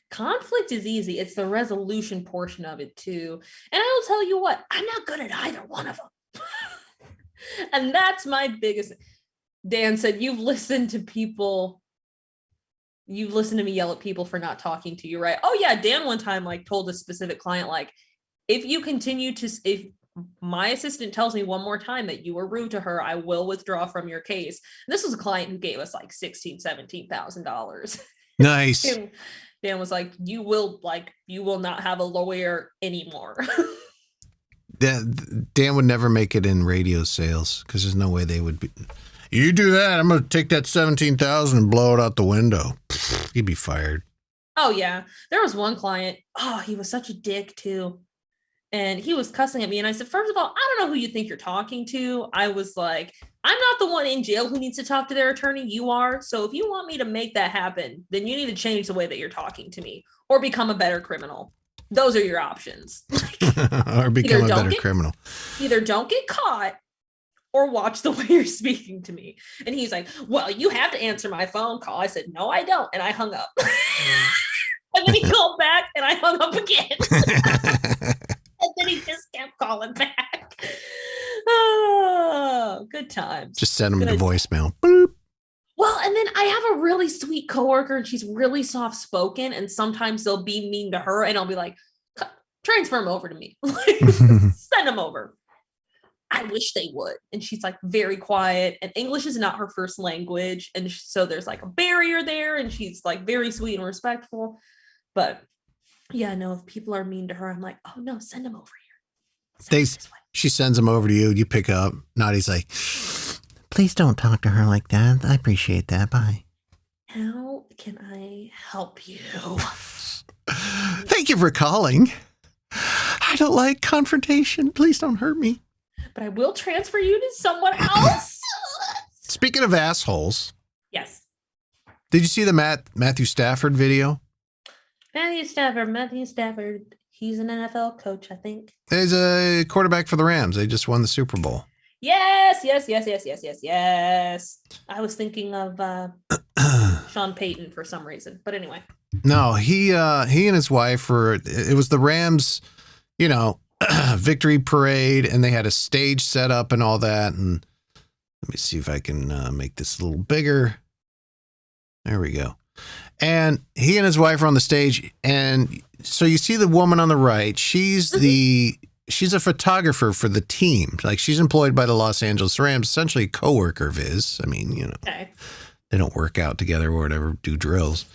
Conflict is easy. It's the resolution portion of it too. And I will tell you what, I'm not good at either one of them. And that's my biggest. Dan said, you've listened to me yell at people for not talking to you, right? Oh yeah, Dan one time like told a specific client, like, if my assistant tells me one more time that you were rude to her, I will withdraw from your case. And this was a client who gave us like $17,000. Nice. And Dan was like, you will not have a lawyer anymore. Dan would never make it in radio sales because there's no way they would be. You do that, I'm going to take that 17,000 and blow it out the window. You'd be fired. Oh yeah. There was one client. Oh, he was such a dick too. And he was cussing at me. And I said, first of all, I don't know who you think you're talking to. I was like, I'm not the one in jail who needs to talk to their attorney. You are. So if you want me to make that happen, then you need to change the way that you're talking to me or become a better criminal. Those are your options. Or become a better criminal. Either don't get caught or watch the way you're speaking to me. And he's like, well, you have to answer my phone call. I said, no, I don't. And I hung up. And then he called back and I hung up again. And then he just kept calling back. Oh, good times. Just send him to voicemail. Boop. Well, and then I have a really sweet coworker and she's really soft spoken. And sometimes they'll be mean to her and I'll be like, transfer him over to me. Send him over. I wish they would. And she's like very quiet and English is not her first language. And so there's like a barrier there and she's like very sweet and respectful. But yeah, no, if people are mean to her, I'm like, oh no, send them over here. She sends them over to you. You pick up. Nadia's like, please don't talk to her like that. I appreciate that. Bye. How can I help you? Thank you for calling. I don't like confrontation. Please don't hurt me. But I will transfer you to someone else. Speaking of assholes. Yes. Did you see the Matthew Stafford video? Matthew Stafford. He's an NFL coach, I think. He's a quarterback for the Rams. They just won the Super Bowl. Yes. I was thinking of Sean Payton for some reason. But anyway. No, he and his wife it was the Rams, victory parade, and they had a stage set up and all that. And let me see if I can make this a little bigger. There we go. And he and his wife are on the stage. And so you see the woman on the right. She's a photographer for the team. Like she's employed by the Los Angeles Rams, essentially a coworker of his. I mean, okay. They don't work out together or whatever, do drills.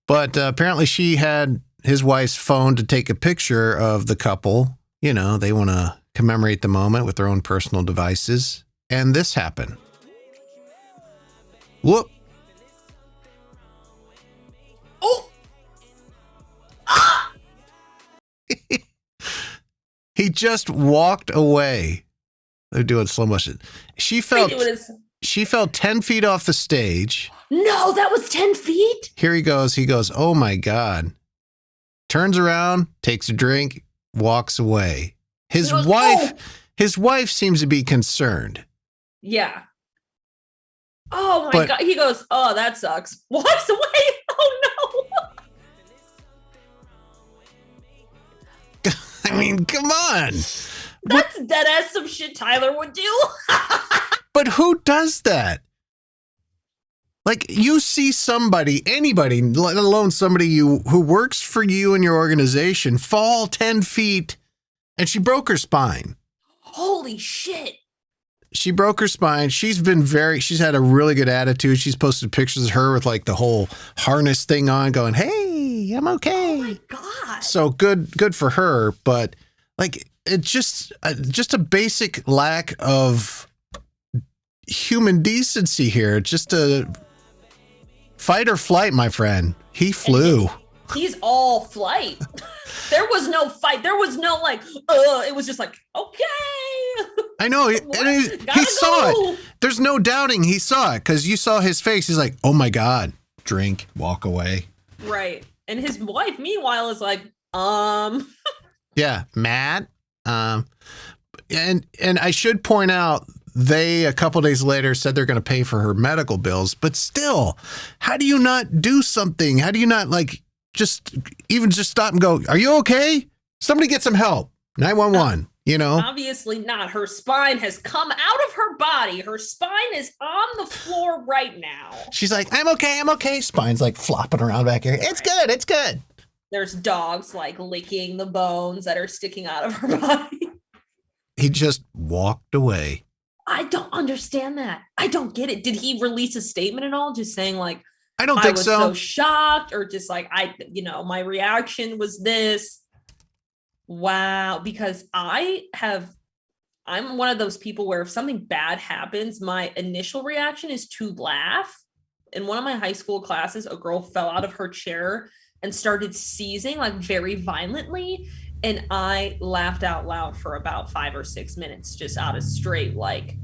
But apparently she had his wife's phone to take a picture of the couple. They want to commemorate the moment with their own personal devices. And this happened. Whoop. Oh! He just walked away. They're doing slow motion. She fell 10 feet off the stage. No, that was 10 feet? Here he goes. He goes, oh my God. Turns around, takes a drink, walks away. His wife seems to be concerned. Yeah. Oh my God. He goes, oh, that sucks. Walks away. Oh no. I mean, come on. That's dead ass some shit Tyler would do. But who does that? Like you see somebody, anybody, let alone somebody who works for you and your organization, fall 10 feet and she broke her spine. Holy shit. She broke her spine. She's had a really good attitude. She's posted pictures of her with like the whole harness thing on going, hey, I'm okay. Oh my God. So good for her. But like, it's just a basic lack of human decency here. Just a fight or flight, my friend. He flew. He's all flight. There was no fight. There was no it was just like, okay. I know. And he saw it. There's no doubting he saw it because you saw his face. He's like, oh my God, drink, walk away. Right. And his wife, meanwhile, is like, Yeah, Matt. And I should point out, they, a couple days later, said they're going to pay for her medical bills. But still, how do you not do something? How do you not just stop and go, are you okay? Somebody get some help. 911, Obviously not. Her spine has come out of her body. Her spine is on the floor right now. She's like, I'm okay. Spine's like flopping around back here. It's good. There's dogs licking the bones that are sticking out of her body. He just walked away. I don't understand that. I don't get it. Did he release a statement at all? Just saying I don't think I was so shocked, or just my reaction was this. Wow. Because I I'm one of those people where if something bad happens, my initial reaction is to laugh. In one of my high school classes, a girl fell out of her chair and started seizing like very violently. And I laughed out loud for about 5 or 6 minutes, just out of straight like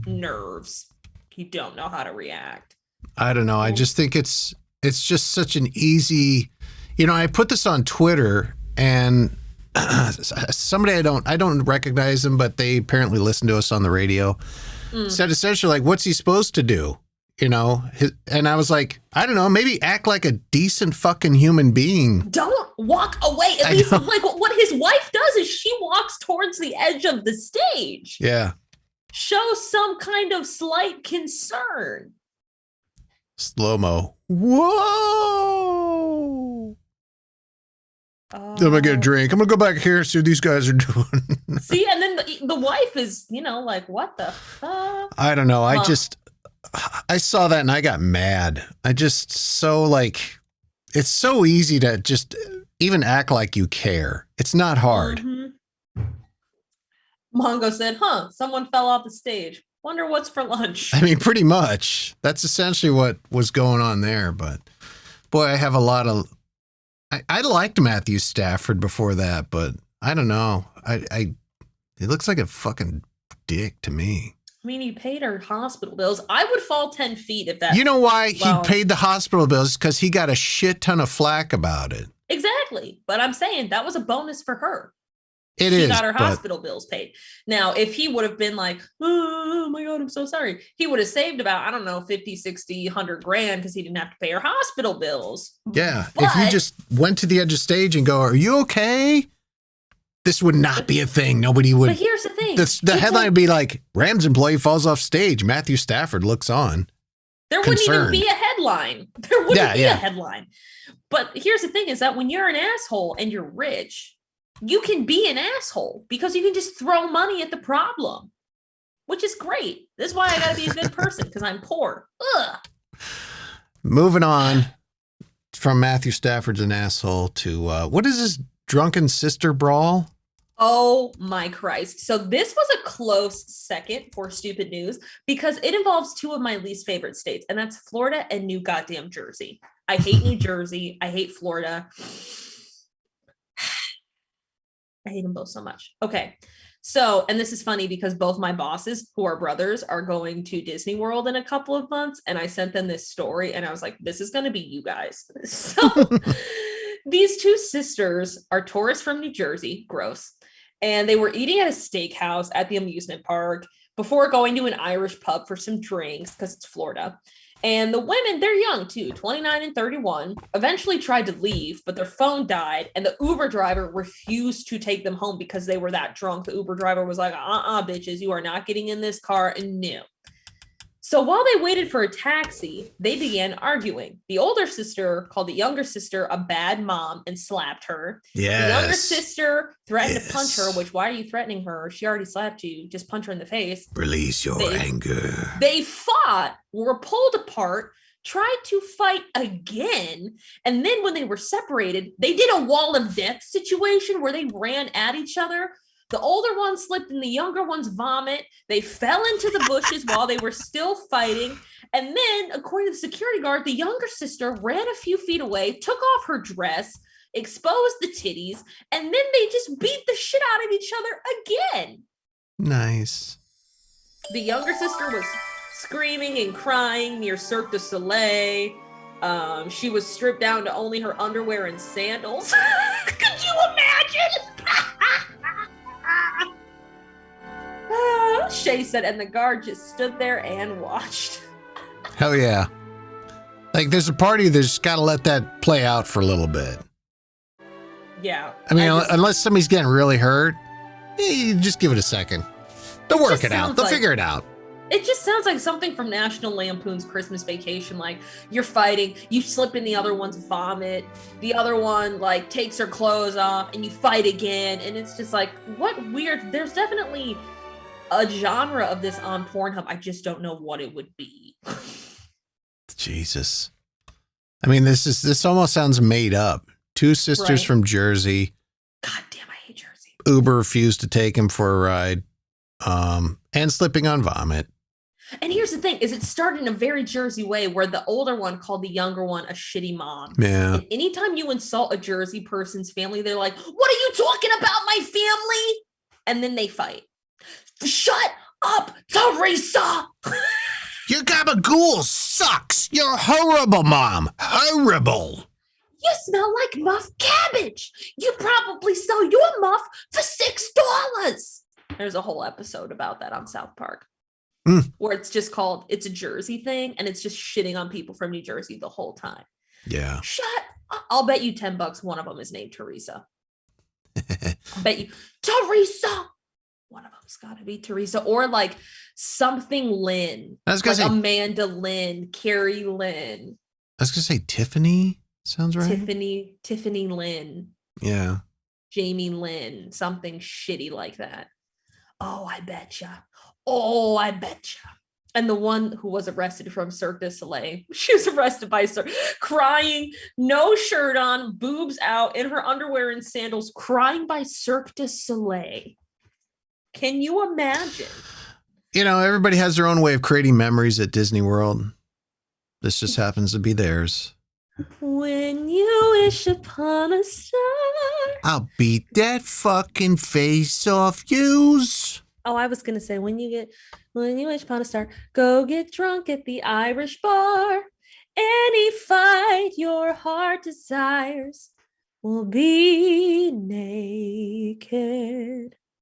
nerves. You don't know how to react. I don't know. I just think it's just such an easy, I put this on Twitter and somebody I don't recognize them, but they apparently listen to us on the radio. Said essentially like, what's he supposed to do? And I was like, I don't know, maybe act like a decent fucking human being. Don't walk away. At least like what his wife does is she walks towards the edge of the stage. Yeah. Show some kind of slight concern. Slow-mo. Whoa. I'm gonna get a drink. I'm gonna go back here and see what these guys are doing. See, and then the wife is, like, what the fuck? I don't know. I saw that and I got mad. It's so easy to just even act like you care. It's not hard. Mm-hmm. Mongo said, someone fell off the stage. Wonder what's for lunch. I mean, pretty much. That's essentially what was going on there. But boy, I have a lot of. I liked Matthew Stafford before that, but I don't know. It looks like a fucking dick to me. I mean, he paid her hospital bills. I would fall 10 feet if that. You know why he paid the hospital bills? Because he got a shit ton of flack about it. Exactly. But I'm saying that was a bonus for her. She got her hospital bills paid. Now, if he would have been like, oh my God, I'm so sorry. He would have saved about, I don't know, 50, 60, 100 grand because he didn't have to pay her hospital bills. Yeah. If you just went to the edge of stage and go, are you okay? This would not be a thing. Nobody would. But here's the thing. The headline would be like, Rams employee falls off stage. Matthew Stafford looks on. There wouldn't even be a headline. There wouldn't be a headline. But here's the thing is that when you're an asshole and you're rich, you can be an asshole because you can just throw money at the problem, which is great. This is why I got to be a good person because I'm poor. Ugh. Moving on from Matthew Stafford's an asshole to what is this drunken sister brawl? Oh my Christ. So this was a close second for stupid news because it involves two of my least favorite states, and that's Florida and New Goddamn Jersey. I hate New Jersey. I hate Florida. I hate them both so much. Okay. So, and this is funny because both my bosses who are brothers are going to Disney World in a couple of months. And I sent them this story and I was like, this is going to be you guys. So these two sisters are tourists from New Jersey. Gross. And they were eating at a steakhouse at the amusement park before going to an Irish pub for some drinks because it's Florida. And the women, they're young too, 29 and 31, eventually tried to leave, but their phone died. And the Uber driver refused to take them home because they were that drunk. The Uber driver was like, bitches, you are not getting in this car. And no. So while they waited for a taxi, they began arguing. The older sister called the younger sister a bad mom and slapped her. Yes. The younger sister threatened to punch her, which, why are you threatening her? She already slapped you. Just punch her in the face. Release your anger. They fought, were pulled apart, tried to fight again. And then when they were separated, they did a wall of death situation where they ran at each other. The older one slipped in the younger one's vomit. They fell into the bushes while they were still fighting. And then, according to the security guard, the younger sister ran a few feet away, took off her dress, exposed the titties, and then they just beat the shit out of each other again. Nice. The younger sister was screaming and crying near Cirque du Soleil. She was stripped down to only her underwear and sandals. Could you imagine? Shay said, and the guard just stood there and watched. Hell yeah. Like, there's a party that's got to let that play out for a little bit. Yeah. I mean, unless somebody's getting really hurt, you just give it a second. They'll work it out. They'll figure it out. It just sounds like something from National Lampoon's Christmas Vacation. Like, you're fighting, you slip in the other one's vomit, the other one, like, takes her clothes off, and you fight again. And it's just like, what weird. There's definitely a genre of this on Pornhub. I just don't know what it would be. Jesus. I mean, this almost sounds made up. Two sisters from Jersey. God damn, I hate Jersey. Uber refused to take him for a ride. And slipping on vomit. And here's the thing: is it started in a very Jersey way, where the older one called the younger one a shitty mom. Yeah. And anytime you insult a Jersey person's family, they're like, "What are you talking about, my family?" And then they fight. Shut up, Teresa. Your gabagool sucks. You're horrible, Mom. Horrible. You smell like muff cabbage. You probably sell your muff for $6. There's a whole episode about that on South Park. Where it's just called, it's a Jersey thing, and it's just shitting on people from New Jersey the whole time. Yeah. Shut up. I'll bet you $10 one of them is named Teresa. I'll bet you, Teresa. One of them's got to be Teresa, or like something Lynn. I was gonna like say Amanda Lynn, Carrie Lynn. I was gonna say Tiffany. Sounds right. Tiffany Lynn. Yeah. Jamie Lynn. Something shitty like that. Oh, I betcha. Oh, I betcha. And the one who was arrested from Cirque du Soleil, she was arrested by crying, no shirt on, boobs out, in her underwear and sandals, crying by Cirque du Soleil. Can you imagine? You know, everybody has their own way of creating memories at Disney World. This just happens to be theirs. When you wish upon a star. I'll beat that fucking face off yous. Oh, I was gonna say when you wish upon a star, go get drunk at the Irish bar. Any fight your heart desires will be naked.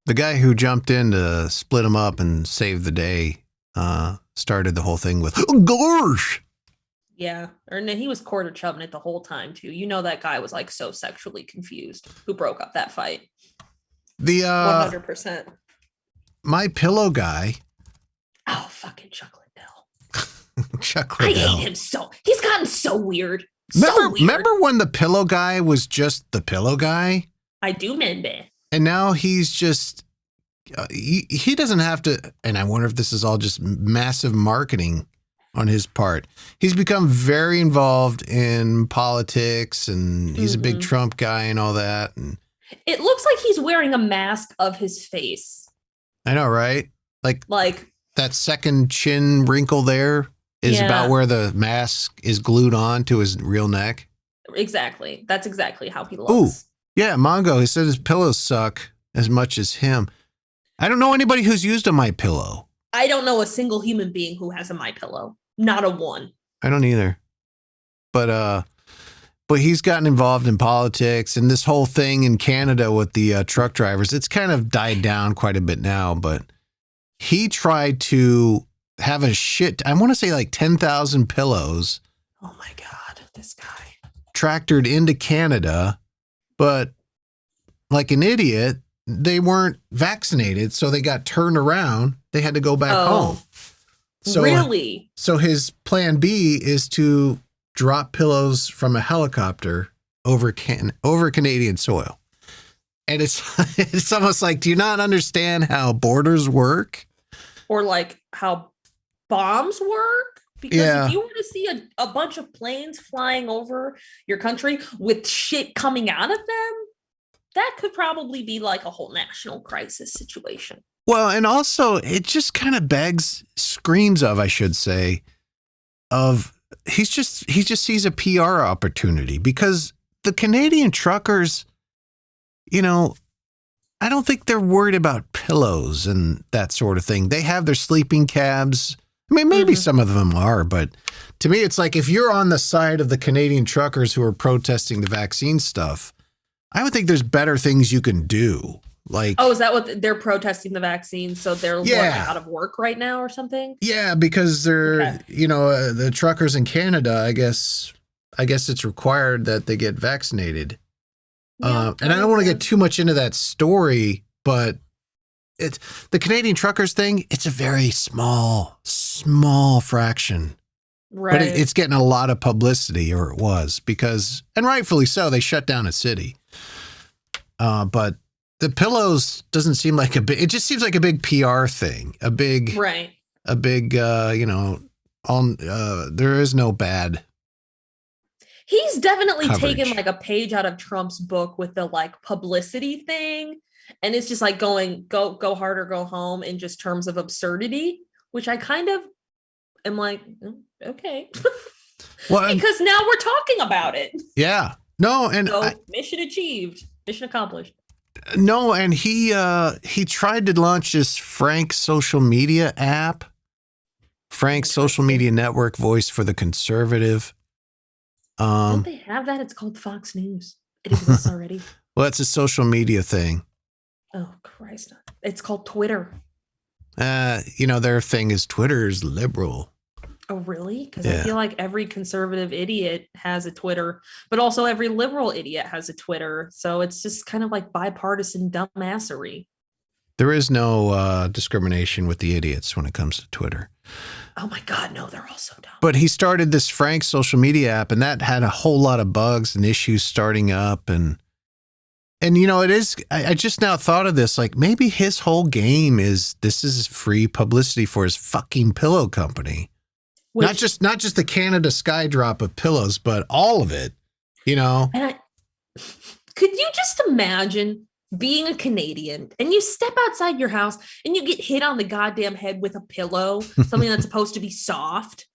The guy who jumped in to split him up and save the day started the whole thing with gorsh. Yeah, or no, he was quarter chubbing it the whole time too. You know that guy was like so sexually confused. Who broke up that fight? The 100%. My Pillow guy. Oh, fucking Chuck Liddell. Chuck I Liddell. hate him so. He's gotten so weird. Remember when the Pillow guy was just the Pillow guy? I do remember. And now he's just, he doesn't have to, and I wonder if this is all just massive marketing on his part. He's become very involved in politics, and he's a big Trump guy and all that. And it looks like he's wearing a mask of his face. I know, right? Like that second chin wrinkle there is about where the mask is glued on to his real neck. Exactly. That's exactly how he looks. Ooh, yeah, Mongo, he said his pillows suck as much as him. I don't know anybody who's used a My Pillow. I don't know a single human being who has a My Pillow. Not a one. I don't either. But he's gotten involved in politics, and this whole thing in Canada with the truck drivers, it's kind of died down quite a bit now, but he tried to have I want to say like 10,000 pillows. Oh my God, this guy. Tractored into Canada, but like an idiot, they weren't vaccinated, so they got turned around. They had to go back home. So, really? So his plan B is to drop pillows from a helicopter over Canadian soil. And it's almost like, do you not understand how borders work? Or like how bombs work? Because if you were to see a bunch of planes flying over your country with shit coming out of them, that could probably be like a whole national crisis situation. Well, and also it just kind of screams of, I should say, of he just sees a PR opportunity, because the Canadian truckers, you know, I don't think they're worried about pillows and that sort of thing. They have their sleeping cabs. I mean, maybe some of them are, but to me, it's like if you're on the side of the Canadian truckers who are protesting the vaccine stuff, I would think there's better things you can do. Like, oh, is that what they're protesting the vaccine? So they're out of work right now or something? Yeah, because they're, the truckers in Canada, I guess it's required that they get vaccinated. And I don't want to get too much into that story, but it's the Canadian truckers thing. It's a very small fraction, right? But it's getting a lot of publicity, or it was, because, and rightfully so, they shut down a city. But the pillows doesn't seem like it just seems like a big PR thing, there is no bad. He's definitely coverage. taken like a page out of Trump's book with the like publicity thing. And it's just like go hard or go home in just terms of absurdity, which I kind of am like, okay. Well, because now we're talking about it. yeah. No, and So mission achieved, mission accomplished. no, and he tried to launch this Frank social media app. Frank's social media network, voice for the conservative. Don't they have that? It's called Fox News. It exists already. Well, it's a social media thing. Oh Christ! It's called Twitter. Their thing is Twitter is liberal. Oh, really? Because Yeah. I feel like every conservative idiot has a Twitter, but also every liberal idiot has a Twitter. So it's just kind of like bipartisan dumbassery. There is no discrimination with the idiots when it comes to Twitter. Oh my God, no, they're all so dumb. But he started this Frank social media app, and that had a whole lot of bugs and issues starting up. And it is, I just now thought of this, like maybe his whole game is this is free publicity for his fucking pillow company. Not just the Canada Skydrop of pillows, but all of it, And could you just imagine being a Canadian and you step outside your house and you get hit on the goddamn head with a pillow, something that's supposed to be soft,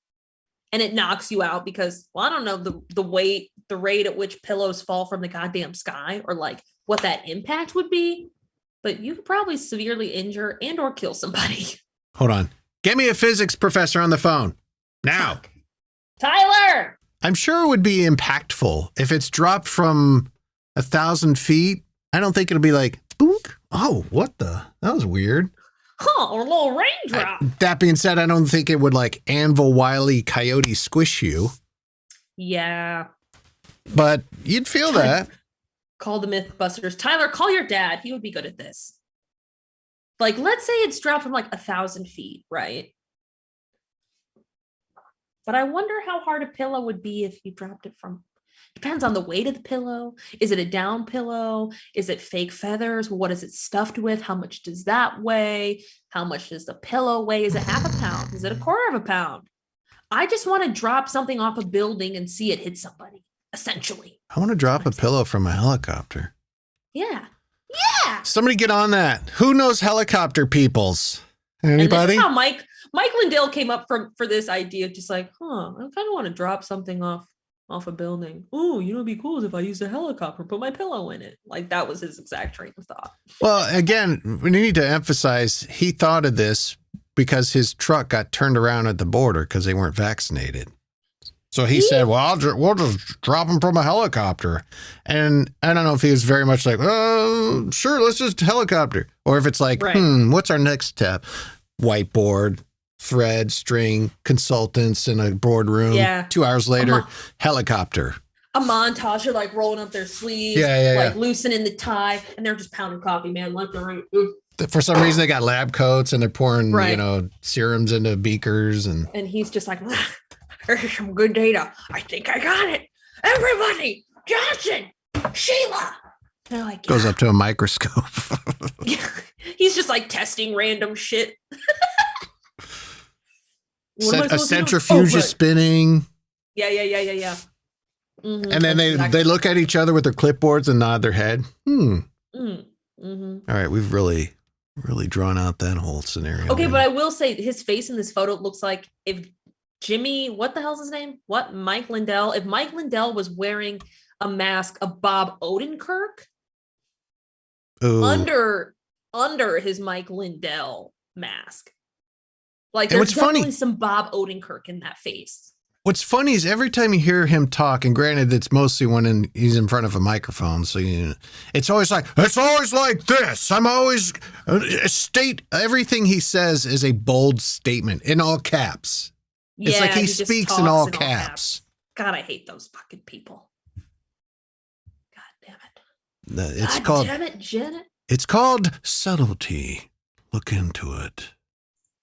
and it knocks you out because, well, I don't know the rate at which pillows fall from the goddamn sky or like what that impact would be, but you could probably severely injure and or kill somebody. Hold on. Get me a physics professor on the phone. Now. Tyler! I'm sure it would be impactful if it's dropped from 1,000 feet. I don't think it'll be like, boonk. Oh, what the? That was weird. Huh, or a little raindrop. That being said, I don't think it would like Anvil Wiley Coyote squish you, Yeah. but you'd feel that. Call the Mythbusters. Tyler, call your dad. He would be good at this. Like, let's say it's dropped from like 1,000 feet, right? But I wonder how hard a pillow would be if you dropped it from. Depends on the weight of the pillow. Is it a down pillow? Is it fake feathers? What is it stuffed with? How much does that weigh? How much does the pillow weigh? Is it half a pound? Is it a quarter of a pound? I just want to drop something off a building and see it hit somebody, essentially. I want to drop a pillow from a helicopter. Yeah. Yeah. Somebody get on that. Who knows helicopter peoples? Anybody? And this is how Mike Lindell came up for this idea, just like, I kind of want to drop something off a building. Oh, it'd be cool if I used a helicopter, put my pillow in it. Like that was his exact train of thought. Well, again, we need to emphasize he thought of this because his truck got turned around at the border because they weren't vaccinated. So he said, well, we'll just drop them from a helicopter. And I don't know if he was very much like, oh, sure, let's just helicopter. Or if it's like, what's our next step? Whiteboard, thread, string, consultants in a boardroom. Yeah. 2 hours later, helicopter. A montage of like rolling up their sleeves, like loosening the tie, and they're just pounding coffee, man, left and right. For some reason, they got lab coats and they're pouring, serums into beakers. And he's just like, there's some good data. I think I got it. Everybody, Johnson, Sheila. They're like, goes up to a microscope. He's just like testing random shit. A centrifuge is spinning. Yeah. Mm-hmm. And then they look at each other with their clipboards and nod their head. Mm-hmm. All right, we've really drawn out that whole scenario. Okay, but I will say his face in this photo looks like if Jimmy, what the hell's his name? Mike Lindell. If Mike Lindell was wearing a mask of Bob Odenkirk under his Mike Lindell mask. Like there's definitely some Bob Odenkirk in that face. What's funny is every time you hear him talk, and granted, it's mostly when he's in front of a microphone, so it's always like this. I'm always everything he says is a bold statement in all caps. Yeah, it's like he speaks in all caps. God, I hate those fucking people. God damn it. It's called. Damn it, Janet. It's called subtlety. Look into it.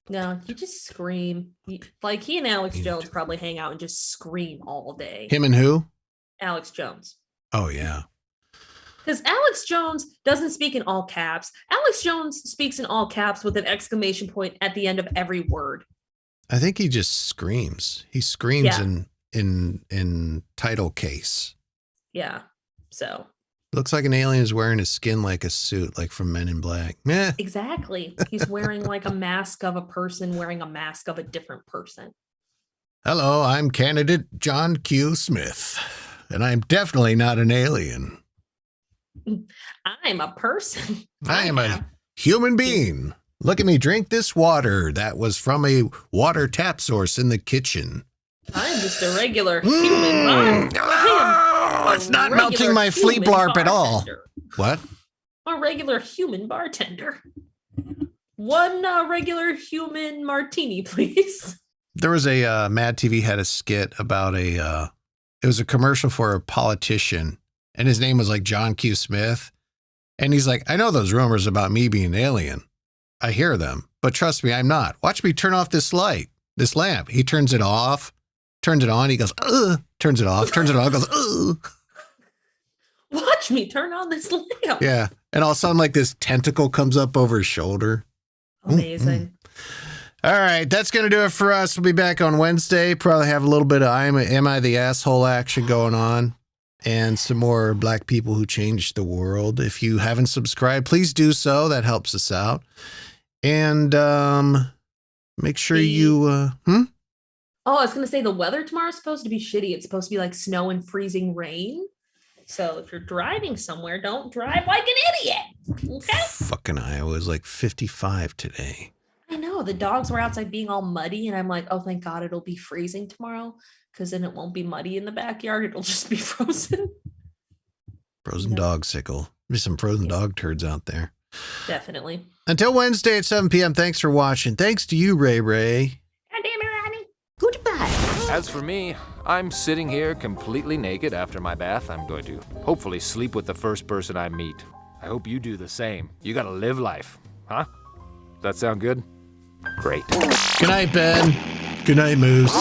No, you just scream. Like he and Alex Jones probably hang out and just scream all day. Him and who? Alex Jones. Oh, yeah. Because Alex Jones doesn't speak in all caps. Alex Jones speaks in all caps with an exclamation point at the end of every word. I think he just screams. He screams in title case. Yeah. So. Looks like an alien is wearing his skin like a suit, like from Men in Black. Meh. Exactly. He's wearing like a mask of a person wearing a mask of a different person. Hello, I'm candidate John Q. Smith, and I'm definitely not an alien. I'm a person. I am a human being. Look at me drink this water that was from a water tap source in the kitchen. I'm just a regular human. It's not melting my flea blarp at all. What? A regular human bartender. One regular human martini, please. There was a Mad TV had a skit about it was a commercial for a politician, and his name was like John Q. Smith. And he's like, I know those rumors about me being an alien. I hear them, but trust me, I'm not. Watch me turn off this lamp. He turns it off, turns it on. He goes, ugh, turns it off, turns it on, goes, ugh. Watch me turn on this lamp. Yeah. And all of a sudden, like this tentacle comes up over his shoulder. Amazing. All right. That's going to do it for us. We'll be back on Wednesday. Probably have a little bit of Am I the Asshole action going on. And some more Black people who changed the world. If you haven't subscribed, please do so. That helps us out. And make sure you... Oh, I was going to say the weather tomorrow is supposed to be shitty. It's supposed to be like snow and freezing rain. So if you're driving somewhere, don't drive like an idiot. Okay? Fucking Iowa is like 55 today. I know. The dogs were outside being all muddy. And I'm like, oh, thank God it'll be freezing tomorrow. Because then it won't be muddy in the backyard. It'll just be frozen. Frozen dog sickle. There's some frozen dog turds out there. Definitely. Until Wednesday at 7 p.m., thanks for watching. Thanks to you, Ray Ray. God damn it, Ronnie. Goodbye. As for me, I'm sitting here completely naked after my bath. I'm going to hopefully sleep with the first person I meet. I hope you do the same. You gotta live life, huh? Does that sound good? Great. Good night, Ben. Good night, Moose.